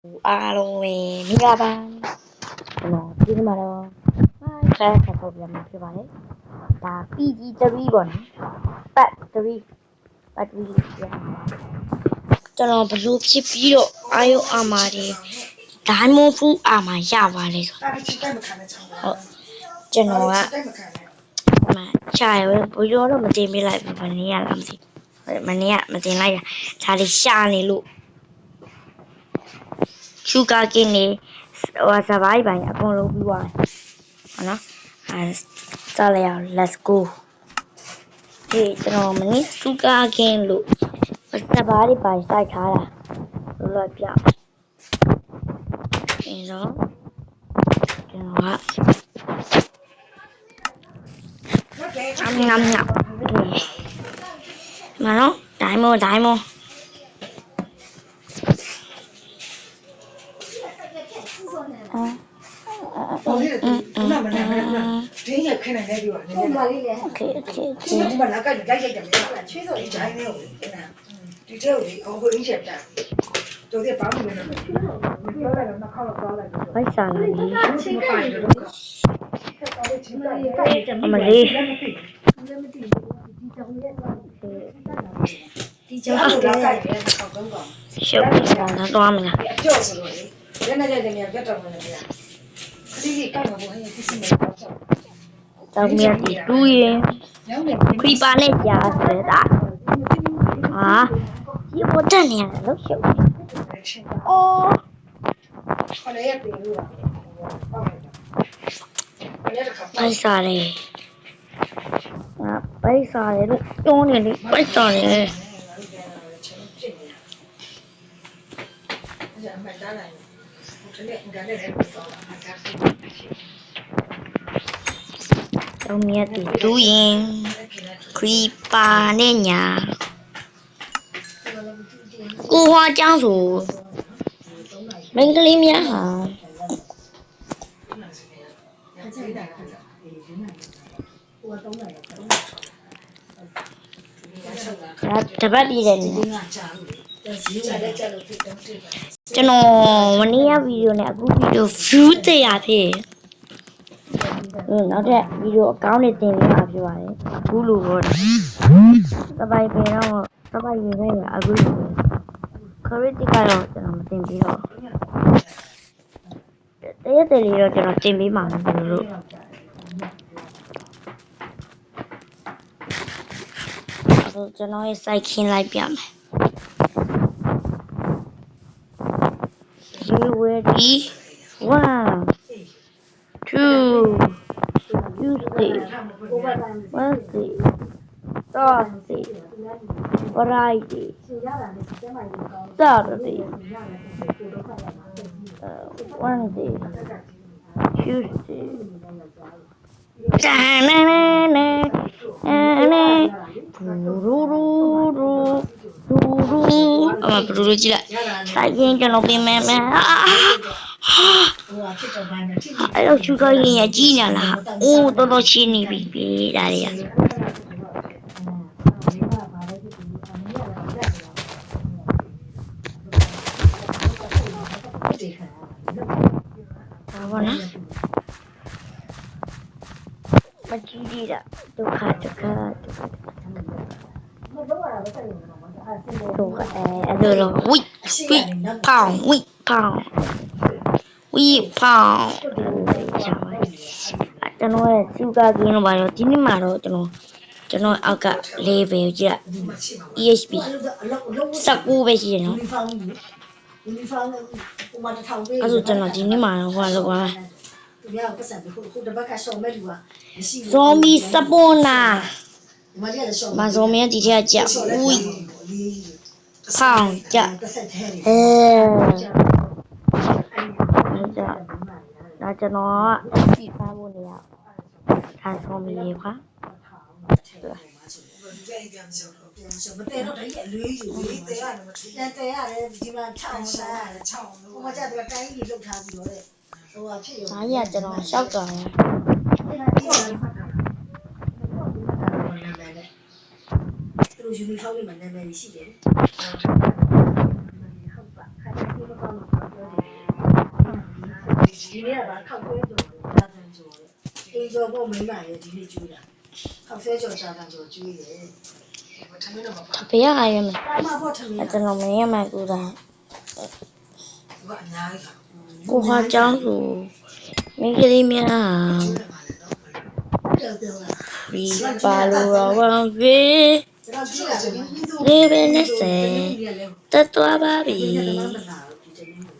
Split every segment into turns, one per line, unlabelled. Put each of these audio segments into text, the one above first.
အားလုံးပဲမင်္ဂလာပါကျွန်တော်ဒီမှာတော့ဆက်ထုတ်ပြမှာဖြစ်ပါတယ်ဒါ PG3 ပေါ့နော်ပတ်3လေးပြန်ကျွန်တော်ဘလို့ဖြစ်ပြီးတော့အာယုအာမာတွေဒိုင်းမွန်ဖူးအာမာရပါလေဆိုဟုတ်ကျွန်တော်ကချာရွယ်ဘလို့တော့မတင်ပြလိုက်ဘူးဘယ်နည်းရလားမသိမနေ့ကမတင်လိုက်တာဒါလေးရှာနေလို့ရှုကာကင်းနေစပိုင်အကုန်လုံးပြီးသွားတယ်ဟုတ်နော်စလိုက်အောင် let's go ဒီကျွန်တော်မနေ့ရှုကာကင်းလို့စပိုင်ပိုင်စိုက်ထားတာလောပြပြီးတော့ကျွန်တော်ငမ်မနော်ဒိုင်းမော
တင်းရခင်းနေတယ်ပြောတယ်။
โอเค
ဒီမှာလာကကြိုက်တယ်ချွေးစော်ဒီတိုင်းနဲ့ဟုတ်တယ်နော်။ဒီတော့ဒီအော်ကိုအင်းချက်တာ။တို့ကဘာမှမလုပ်ဘူး။ပြောလိုက်တော့နှစ်ခေါက်တော့လိုက်တယ်။
ဘိုက်စာလာပြီ
မပိုင်တော့
အမလေး
ဒီကြောင်ကိုလာကြိုက်တယ်ခေါက်တော့ကောင်း။
ရှုပ်နေတာတော့မလား
အကျော်ဆိုတော့လေ။လက်နဲ့ကြိုက်တယ်များပြတ်တော့မယ်ဗျာ။ခရီးကြီးကိုက်မှာပေါ့ဟဲ့ဒီစီနဲ့တော့ချက်။
တောင်မြတ်ဒီတူးရင်ခရီးပါနဲ့ကြားစတာဟာဒီပေါ်တက်နေရတယ်လို့ရှုပ်အော်
ခလေးရပြင်လို့ဟုတ်တယ်။
ဘိုက်စာလေဘိုက်စာလေလို့တွန်းနေလေဘိုက်စာလေတောင်မြတ်ဒီတူးရင်ခရီးပါနဲ့ညာကိုဟွာကျောင်းဆိုမင်္ဂလိများဟာတပတ်ပြည်တယ်ကျွန်တော်မနေ့ကဗီဒီယိုနဲ့အခုဗီဒီယို view 100ဖြစ်နောက်ထပ်ဗီဒီယိုအကောင့်နဲ့တင်ပေးမှာဖြစ်ပါတယ်အခုလိုပေါ့စပိုင်ပင်တော့စပိုင်ပင်ပဲအခုလိုခရစ်တစ်ကတော့ကျွန်တော်မတင်ပြီးတော့တရက်တည်းလေးတော့ကျွန်တော်တင်ပေးမှာလို့ကျွန်တော်ရဲ့ site ခင်းလိုက်ပြမယ် You ready? 1 2 Tuesday Wednesday Thursday Friday Saturday Wednesday Tuesdayဘလူးကြည့်လိုက်ဆိုင်ရင်ကျွန်တော်ပြင်မယ်အဲ့တော့ရှုကားရင်ရကြီးနေလားအိုးတော်တော်ချင်းနေပြီဒါတွေကဘာလဲမကြည့်ရဒုက္ခအဲ့လိုဝိဖောင်းကျွန်တော်ရဲ့စုကားကင်းလို့ပါတော့ဒီနေ့မှာတော့ကျွန်တော်အောက်ကlevel ကြည့် EHP 19ပဲရှိတယ်နော်အဲ့ဒါကျွန်တော်ဒီနေ့မှာတော့ဟိုလောက်ပါဇွန်ဘီစပွန်နာမဇွန်မင်းဒီထက်ကြဦးဖောင်းကြဒါကျွန်တော်ကစီဖမ်းဖို့နေရထားဆုံးပြီခွာ
မတဲတော့တည်းအလွေးယူလေးတဲရတယ်မထီးတဲရတယ်ဒီမှာချောင်းဟိုမှာကျတော့တိုင်းကြီးလှုပ်ထားပြီးတော့တဲ့ဟိုဟာဖြစ်ရော
ဒါကြီးကကျွန်တော်ရှောက်တော်တယ်
သူတို့ယူနီဖောင်းလေးမှာနာမည်ရှိတယ်ဟုတ်ပါခါတိုင်းဒီလိုကောင်းလို့ပြောတယ် နေ့ကခောက်ခွဲကြော်တာတန်ကြော်အိမ်ကြော်ဖို့မိမရဲ့ဒီနေ့ကျွေးတာခောက်ဆွဲကြော်တာတန်ကြော်ကျွေးတယ်ထမင်းတော့မပါ
ဘယ်ရအားရမလဲ
တာမဖို့ထမင်း
ကျွန်တော်မင်းရမှကူတာ
ကအများကြီးပါ
ကိုဟာကျောင်းစုမိန်းကလေးများ
ပြောပြောလား
ဒီပါလိုတော့ဝမ်းဝေး
ကျွန်တော်ကြည့်ရတယ်
လေးပဲနဲ့စဲတက်သွားပါပြီ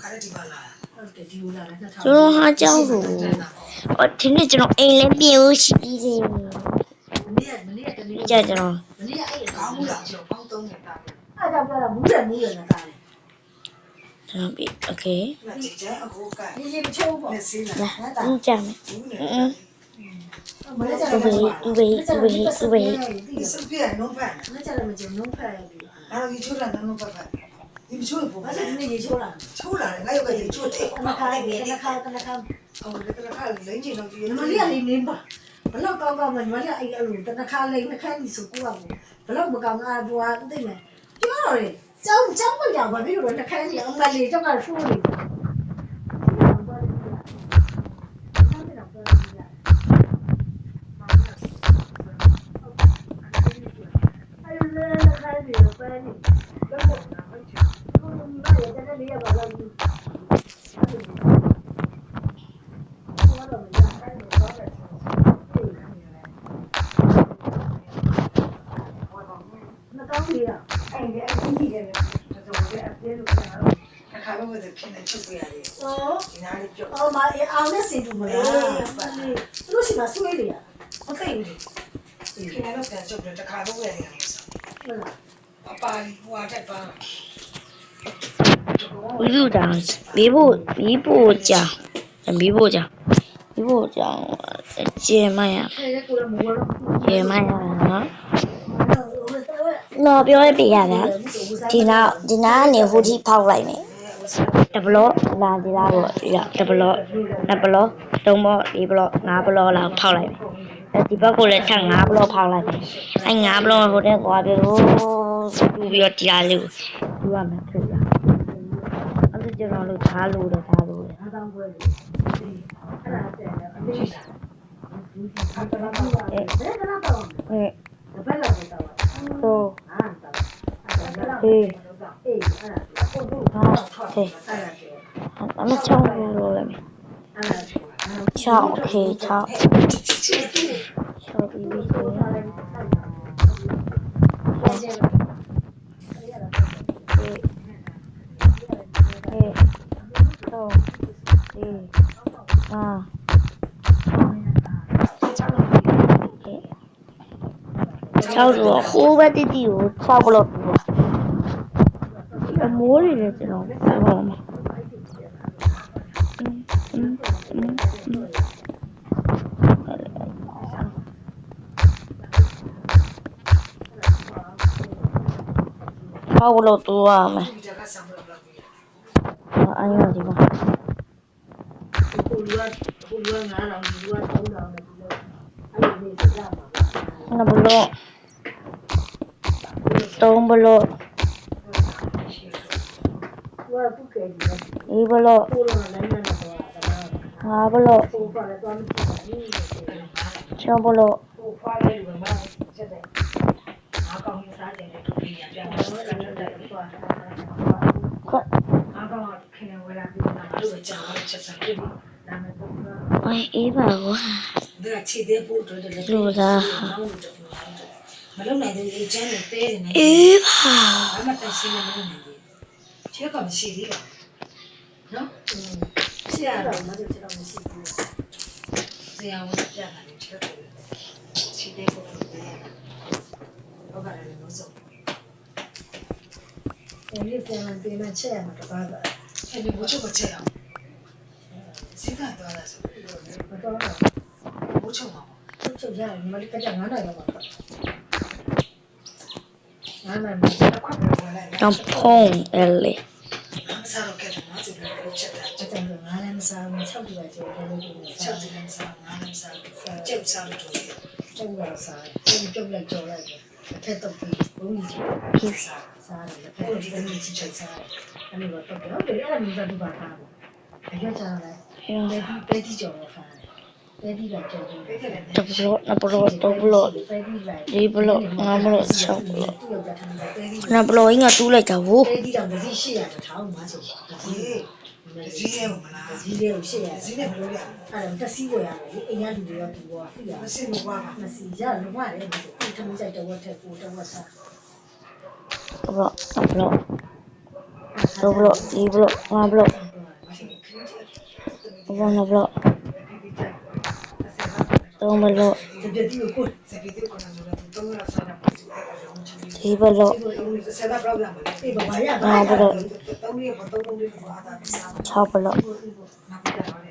ခါရတီပါလာဟုတ်တယ်ဒီလိုလာတယ်2000
ကျွန်တော်ဟာကျောင်းစုဒီနေ့ကျွန်တော်အိမ်လည်းပြင်လို့ရှိသေးတယ်
မနေ့ကတနေ့
ကြာကျွန်တော်
မနေ့ကအဲ့ကောင်းမှုလားကျွန်တော်ပေါင်း3နဲ့တာတယ်အဲ့ကြောင့်ပြောတာမူးတယ်နေတာတယ်
ကျွန်တော်ပြီโอเค
ဒီကျန်အခုကဒီမချိုးပေါ့နဲ့ဆေးလာ
လာအင်းကြမယ်
မနေ့က
သူပဲသူပဲသူပဲသူပဲ
ဒီစပြည့်လုံးဖက်မနေ့ကလည်းမကျုံလုံးဖက်ပြီအဲ့တော့ဒီချိုးလာလုံးဖက်ဖက်ဒီမချိုးဘူးဘာလို့ဒီနေ့ရေချိုးလာချိုးလာတယ်ငါရောကရေချိုးတယ်ခါလိုက်ပြီခါဟုတ်တယ်ခါလိမ့်ချင်တော့ဒီမလေးကလေးနေပါဘလောက်ကောင်းကောင်းမှညီမလေးအဲ့အဲ့လိုတနခါလိမ့်နှခမ်းကြီးဆိုကိုကဘလောက်မကောင်းငါဘွားသိမယ်ပြောတော့လေကျောင်းမကြောက်ပါဘူးလို့နှခမ်းကြီးအမလေးကျောက်ကထိုးနေအော်မအောင်နဲ့စင်တူမလားသူတို့ရှိမှဆွေးလေရမသိဘူးခင်ဗျားတို့ပြန်ချုပ်ပြီးတခါတော့ဝယ်ရတယ်ဟုတ်လားအပါဟိုအထက်ပါ
ဝီလူတောင်ဘေးဖို့ကြောင်ဘေးဖို့ကြောင်ကျေမရ
အဲ့ဒါကိုလည်းမဝတော့
ကျေမရနော်ပြောရပြရတာဒီနာကနေဟိုထိဖောက်လိုက်မယ်တဘလော့လာဒီလားပေါ့တဘလော့နှစ်ဘလော့သုံးဘောလေးဘလော့ငါးဘလော့လောက်ဖောက်လိုက်မယ်ဒီဘက်ကိုလည်းထပ်ငါးဘလော့ဖောက်လိုက်မယ်အဲငါးဘလော့ဟိုတဲ့ကွာပြီးတော့ပြီးတော့ဒီလားလေးကိုယူရမယ်ဖြစ်လားအဲ့ဒါကျွန်တော်တို့ထားလို့တယ်
အားတောင်းပွဲလေအဲ့ဒါတဲ့အဲ့ဒီအဲ့ဒါတော့ဘယ်ကတော့ဘယ်လောက်တော့
ဆို
အာတော့
အေး
အေးအဲ့ဒါကိုတို့
ဟာဆေးအမချောင်းလို့လည်းချောင်းโอเคချောင်းပြီးပြီဆို6တော့ဟိုးပဲတိတိကို6ဘလော့ပြအမိုးတွေလည်းကျွန်တော်ဆက်ပါမှာ6ဘလော့တူရမယ်အဲ့ရဒီမှာ
ကိုလူက9000လူက3000နဲ့ဒီလိုအဲ့ဒီနေကြပါ
2ဘလော့3ဘလော့
သူကသူ့ကဲကြီး
4ဘလော့
ကိုလိုလည်းလည်းတော့
5ဘလော့
ဟိုဖာလည်းတော့မရှိဘူး
6ဘလော့
ဟိုဖာလည်းဒီမှာချက်တယ်အားကောင်းစားတယ်တူပြီးပြန်တော့လည်းတက်တယ်ကွာ
ခွတ်
အားကောင်းခင်ဝယ်လာပြီးတော့ငါတို့ကြောင်ချက်စားပြီဒါမဲ့တော့
အေးပါကွာ
ဒါချီတဲ့ပို့တော့တယ်
လူသား
မလုံနိုင်တဲ့ကျန်းနဲ့တဲနေ
အေးပါ
အမတက်စီးမလို့နေတယ်ချက်ကမရှိသေးပါနော်ဆရာတော့မတို့ချက်တော့မရှိဘူးဆရာဝန်ပြတာလည်းချက်တယ်ချီတဲ့ပို့တော့တယ်ဟုတ်ကဲ့လည်းလို့ဆိုအဲဒီပြန်ပြန်မချက်ရမှာတပါးပါအဲဒီဘုချုပ်မချက်အောင်စိတ်ကတော့လာဆိုမတော်ဘုချုပ်မှာဘုချုပ်ရတယ်ညီမလေးကကြ9နိုင်တော့ပါ9နိုင်မှာတစ်ခွက်ပဲဝင်လိုက်
တော့ဖုံးအဲ့လေ
မစားတော့ခဲ့တယ်နော်ဒီလိုချက်တာချက်တယ်ငါလည်းမစားဘူး6ပြပါကျေတယ်လို့ပြောတယ်6ပြလည်းမစားငါလည်းမစားကျုပ်စားလို့တော့ကျုပ်လည်းစားကျုပ်လည်းကြော်လိုက်တယ်အထက်တော့ပြီးဘုံကြီးဖြစ်စားတယ်အဲ့ဒီဒီနေ့ချက်စားတယ်အဲ့လိုတော့တော့တယ်အဲ့ဒါမျိုးတော့ဒီပါထားတယ်အရွက်ချလာတယ် ပဲတီကြော်တော့ဖာပဲတီလာကြော်တယ်
တစ်ဘလော့နှစ်ဘလော့သုံးဘလော့လေးဘလော့ငါးဘလော့6ဘလော့နှစ်ဘလော့ကြီးငါတူးလိုက်တာဟို
ပဲတီတောင်မရှိ800တောင်းမှဆိုဈေးရဲ့မလားဈေးရဲ့800ဈေးနဲ့ဘယ်လိုရအဲ့တော့တက်စီးဝယ်ရတယ်လေအိမ်ကလူတွေရောဒီဘောသိရမစင်ဘူးကွာမစီရလုံးဝတယ်ဒီထမင်းကြိုက်တော့ဝက်ထက်ကိုတော့ဝက်စား
တစ်ဘလော့နှစ်ဘလော့သုံးဘလော့လေးဘလော့ငါးဘလော့နှစ်ဘလော့သုံးဘလော့
ဒီပြတီကိုစပီတီကိုနာမည်တော့တော့ဆာနာပတ်
လေးဘလော့
ဆာနာပရောဂရမ်အေးဘာရ
ငါးဘလော့
တော့ရမတော့တော့ဘာသာစား
6ဘလော့
နာပတာလေ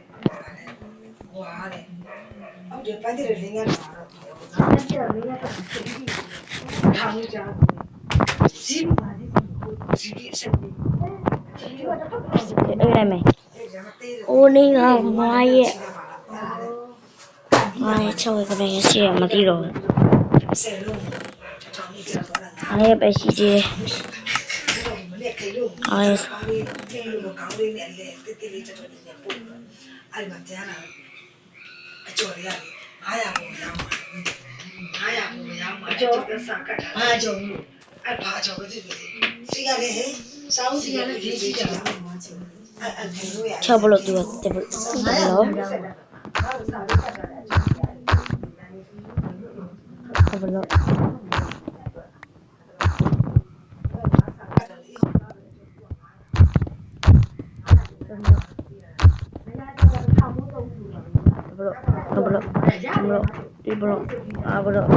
ဟွာလေအော်ဒီပိုင်းတဲ့လင်းရတာတော့အဲ့ဒါလင်းရတာထောင်းကြစီးပါလေစီးဆက်ပြီး
အဲ့ဒါမယ်အိုးလေးကမွားရဲ့6ကလေးရှိရမသိတော့ဘူးအဲ့ပဲရှိသေးတယ်အဲ့
အကျော်ရရတယ်900ကိုရောင်းမှာ900ကိုရောင်းမှာအကျော်ကစားကတ်တာဘာကျော်လို့အဲ့ဘာကျော်ပဲဖြစ်ဖြစ်စီကလည်းဟဲ့စောင်းစီကလည်းရေးကြည့်ကြတာအဲ့လို့ရ
6ဘလော့တူတယ်ဘလော့ဘလော့ဘလော့ဒီဘလော့ဘလော့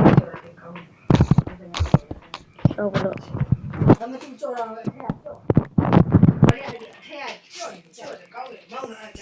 6ဘလော့
咱们就叫上了，太阳照，我俩太阳照的高的，忙着讲，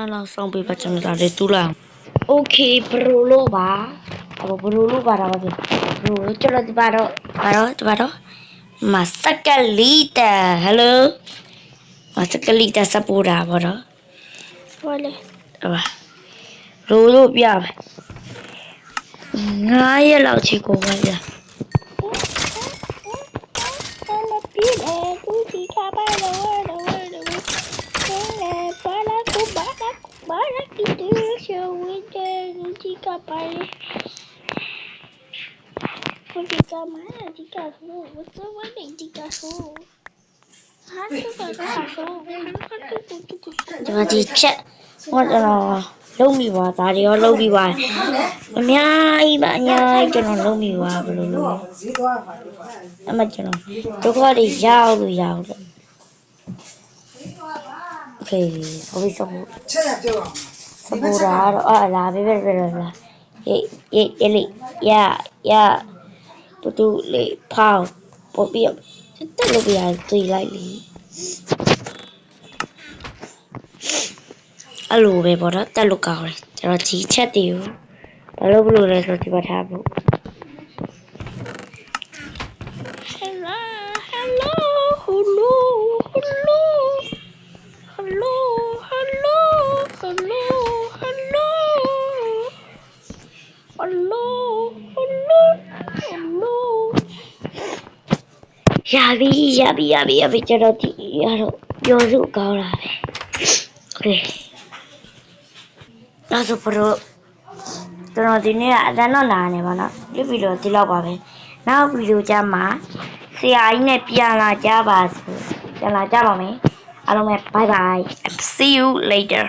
那上辈把咱们打的堵了。OK，不如了吧？不如了吧？不如就了吧？马萨格里达 ，Hello， 马萨格里达啥不啦？不啦？好嘞，好吧，如了不要呗？我也老去过了。ဒီချက်ဟောကျွန်တော်လုံးမိပါဒါတွေရောလုံးပြီးပါအများကြီးပါအများကြီးကျွန်တော်လုံးမိပါဘယ်လိုလုပ်အမကျွန်တော်ဒုက္ခတွေရောက်လို့ရောက်လို့โอเคဆိုပြီးဆိုဖို့
ချက်ရပြော
စပူတာတော့လာပဲလာရေးလေးရတူလေးဖောက်ပေါ်ပြတက်လို့ပြသိလိုက်လေအဲ့လိုပဲပေါ့နော်တက်လို့ကောင်းတယ်ကျွန်တော်ဒီချက်တွေကိုဘာလို့လဲဆိုဒီမှာထားဖို့ ရပြီကျွန်တော်ဒီရတော့ပြောစုကောင်းလာပဲโอเคဒါဆိုပရိုကျွန်တော်ဒီနေ့ကအတန်းတော့လာနေပါတော့ဒီဗီဒီယိုဒီလောက်ပါပဲနောက်ဗီဒီယိုကြမှာဆရာကြီးနဲ့ပြန်လာကြပါမယ်အားလုံးပဲ bye bye see you later